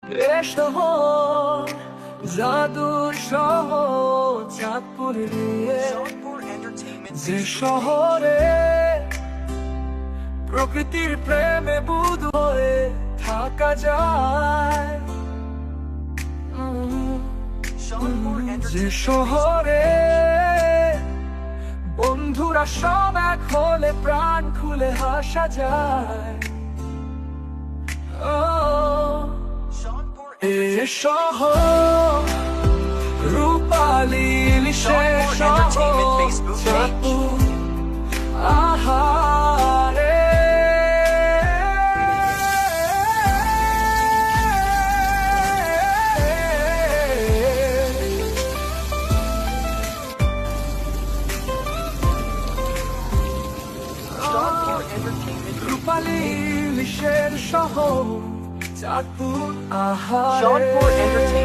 এ শহর জাদুর শহর চাঁদপুর নিয়ে, যে শহরে প্রকৃতির প্রেমে বুঁদ হয়ে থাকা যায়, যে শহরে বন্ধুরা সব এক হলে প্রাণ খুলে হাসা যায়। এ শহর রূপালী ইলিশের শহর চাঁদপুর, আহারে রূপালী ইলিশের শহর চাঁদপুর, আহারে।